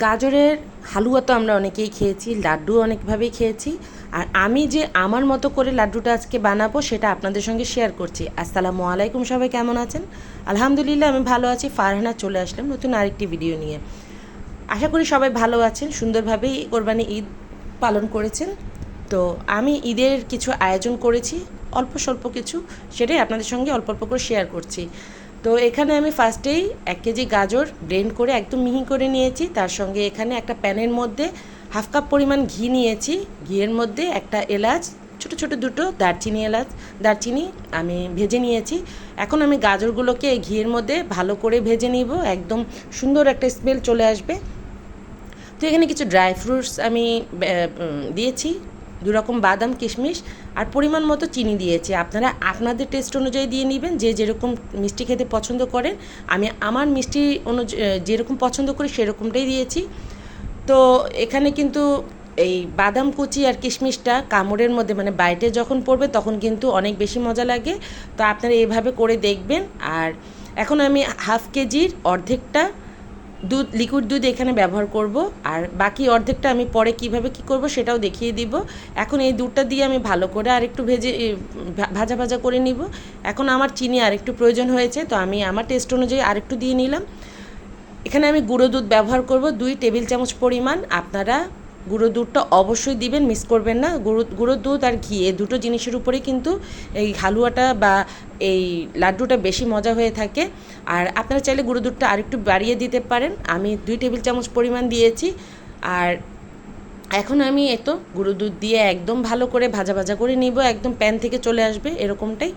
গাজরের হালুয়া তো আমরা অনেকেই খেয়েছি, লাড্ডু অনেকভাবেই খেয়েছি। আর আমি যে আমার মতো করে লাড্ডুটা আজকে বানাবো সেটা আপনাদের সঙ্গে শেয়ার করছি। আসসালামু আলাইকুম, সবাই কেমন আছেন? আলহামদুলিল্লাহ আমি ভালো আছি। ফারহানা চলে আসলাম নতুন আরেকটি ভিডিও নিয়ে। আশা করি সবাই ভালো আছেন, সুন্দরভাবেই কোরবানি ঈদ পালন করেছেন। তো আমি ঈদের কিছু আয়োজন করেছি, অল্প স্বল্প কিছু, সেটাই আপনাদের সঙ্গে অল্প অল্প করে শেয়ার করছি। তো এখানে আমি ফার্স্টেই 1 কেজি গাজর ব্লেন্ড করে একদম মিহি করে নিয়েছি। তার সঙ্গে এখানে একটা প্যানের মধ্যে হাফ কাপ পরিমাণ ঘি নিয়েছি। ঘিয়ের মধ্যে একটা এলাচ, ছোট ছোট দুটো দারচিনি আমি ভেজে নিয়েছি। এখন আমি গাজরগুলোকে এই ঘিয়ের মধ্যে ভালো করে ভেজে নিব, একদম সুন্দর একটা স্মেল চলে আসবে। তো এখানে কিছু ড্রাই ফ্রুটস আমি দিয়েছি, 2 রকম বাদাম, কিশমিশ, আর পরিমাণ মতো চিনি দিয়েছি। আপনারা আপনাদের টেস্ট অনুযায়ী দিয়ে নেবেন, যে যেরকম মিষ্টি খেতে পছন্দ করেন। আমি আমার মিষ্টি যেরকম পছন্দ করি সেরকমটাই দিয়েছি। তো এখানে কিন্তু এই বাদাম কুচি আর কিশমিশটা কামড়ের মধ্যে মানে বাইটে যখন পড়বে তখন কিন্তু অনেক বেশি মজা লাগে। তো আপনারা এইভাবে করে দেখবেন। আর এখন আমি হাফ কেজির অর্ধেকটা লিকুইড দুধ এখানে ব্যবহার করব, আর বাকি অর্ধেকটা আমি পরে কিভাবে কি করব সেটাও দেখিয়ে দিব। এখন এই দুধটা দিয়ে আমি ভালো করে আরেকটু ভাজা ভাজা করে নিব। এখন আমার চিনি আরেকটু প্রয়োজন হয়েছে, তো আমি আমার টেস্ট অনুযায়ী আরেকটু দিয়ে নিলাম। এখানে আমি গুঁড়ো দুধ ব্যবহার করব 2 টেবিল চামচ পরিমাণ। আপনারা গুঁড়ো দুধটা অবশ্যই দিবেন, মিস করবেন না। গুঁড়ো দুধ আর ঘি এই দুটো জিনিসের উপরেই কিন্তু এই হালুয়াটা বা এই লাড্ডুটা বেশি মজা হয়ে থাকে। আর আপনারা চাইলে গুঁড়ো দুধটা আরেকটু বাড়িয়ে দিতে পারেন। আমি 2 টেবিল চামচ পরিমাণ দিয়েছি। আর এখন আমি গুঁড়ো দুধ দিয়ে একদম ভালো করে ভাজা ভাজা করে নিব, একদম প্যান থেকে চলে আসবে এরকমটাই।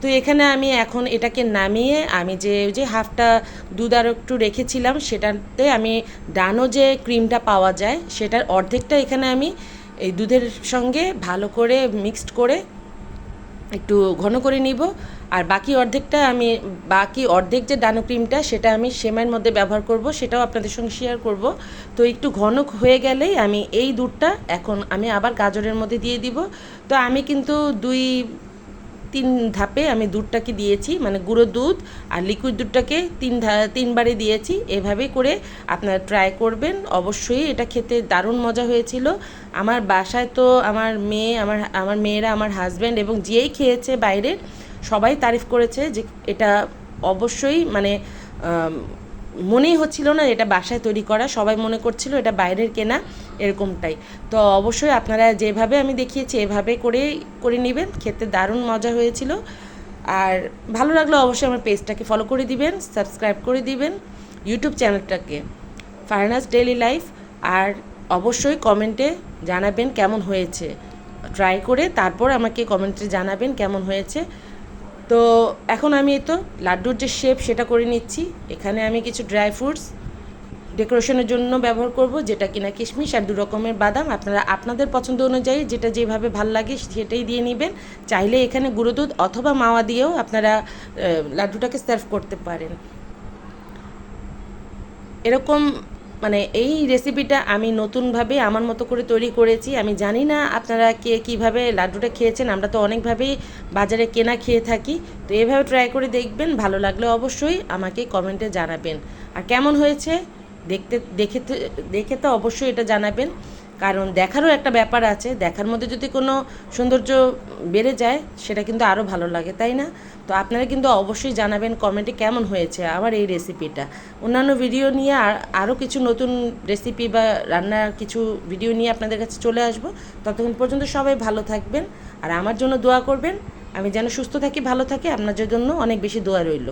তো এখানে আমি এখন এটাকে নামিয়ে আমি যে হাফটা দুধ আর একটু রেখেছিলাম সেটাতে আমি ডানো যে ক্রিমটা পাওয়া যায় সেটার অর্ধেকটা এখানে আমি এই দুধের সঙ্গে ভালো করে মিক্সড করে একটু ঘন করে নিব। আর বাকি অর্ধেক যে ডানো ক্রিমটা সেটা আমি সেমাইয়ের মধ্যে ব্যবহার করব, সেটাও আপনাদের সঙ্গে শেয়ার করব। তো একটু ঘন হয়ে গেলেই আমি এই দুধটা এখন আমি আবার গাজরের মধ্যে দিয়ে দিব। তো আমি কিন্তু 2-3 ধাপে আমি দুধটাকে দিয়েছি, মানে গুঁড়ো দুধ আর লিকুইড দুধটাকে 3বারে দিয়েছি। এভাবেই করে আপনারা ট্রাই করবেন, অবশ্যই এটা খেতে দারুণ মজা হয়েছিল। আমার বাসায় তো আমার মেয়েরা, আমার হাজব্যান্ড এবং যেই খেয়েছে বাইরের সবাই তারিফ করেছে যে এটা অবশ্যই মানে মনেই হচ্ছিল না এটা বাসায় তৈরি করা, সবাই মনে করছিল এটা বাইরের কেনা এরকমটাই। তো অবশ্যই আপনারা যেভাবে আমি দেখিয়েছি এভাবে করে নেবেন, খেতে দারুণ মজা হয়েছিল। আর ভালো লাগলে অবশ্যই আমার পেজটাকে ফলো করে দিবেন, সাবস্ক্রাইব করে দিবেন ইউটিউব চ্যানেলটাকে, ফারহানাস ডেইলি লাইফ। আর অবশ্যই কমেন্টে জানাবেন কেমন হয়েছে, ট্রাই করে তারপর আমাকে কমেন্টে জানাবেন কেমন হয়েছে। তো এখন আমি লাড্ডুর যে শেপ সেটা করে নিচ্ছি। এখানে আমি কিছু ড্রাই ফ্রুটস ডেকোরেশনের জন্য ব্যবহার করব, যেটা কিনা কিশমিশ আর 2 রকমের বাদাম। আপনারা আপনাদের পছন্দ অনুযায়ী যেটা যেভাবে ভাল লাগে সেটাই দিয়ে নেবেন। চাইলে এখানে গুঁড়ো দুধ অথবা মাওয়া দিয়েও আপনারা লাড্ডুটাকে সার্ভ করতে পারেন। এরকম মানে এই রেসিপিটা আমি নতুনভাবে আমার মতো করে তৈরি করেছি। আমি জানি না আপনারা কে কীভাবে লাড্ডুটা খেয়েছেন, আমরা তো অনেকভাবেই বাজারে কেনা খেয়ে থাকি। তো এভাবে ট্রাই করে দেখবেন, ভালো লাগলে অবশ্যই আমাকে কমেন্টে জানাবেন। আর কেমন হয়েছে দেখে তো অবশ্যই এটা জানাবেন, কারণ দেখারও একটা ব্যাপার আছে। দেখার মধ্যে যদি কোনো সৌন্দর্য বেড়ে যায় সেটা কিন্তু আরও ভালো লাগে, তাই না? তো আপনারা কিন্তু অবশ্যই জানাবেন কমেন্টে কেমন হয়েছে আমার এই রেসিপিটা। অন্যান্য ভিডিও নিয়ে আরও কিছু নতুন রেসিপি বা রান্নার কিছু ভিডিও নিয়ে আপনাদের কাছে চলে আসব। ততক্ষণ পর্যন্ত সবাই ভালো থাকবেন আর আমার জন্য দোয়া করবেন। আমি যেন সুস্থ থাকি, ভালো থাকি, আপনাদের জন্য অনেক বেশি দোয়া রইল।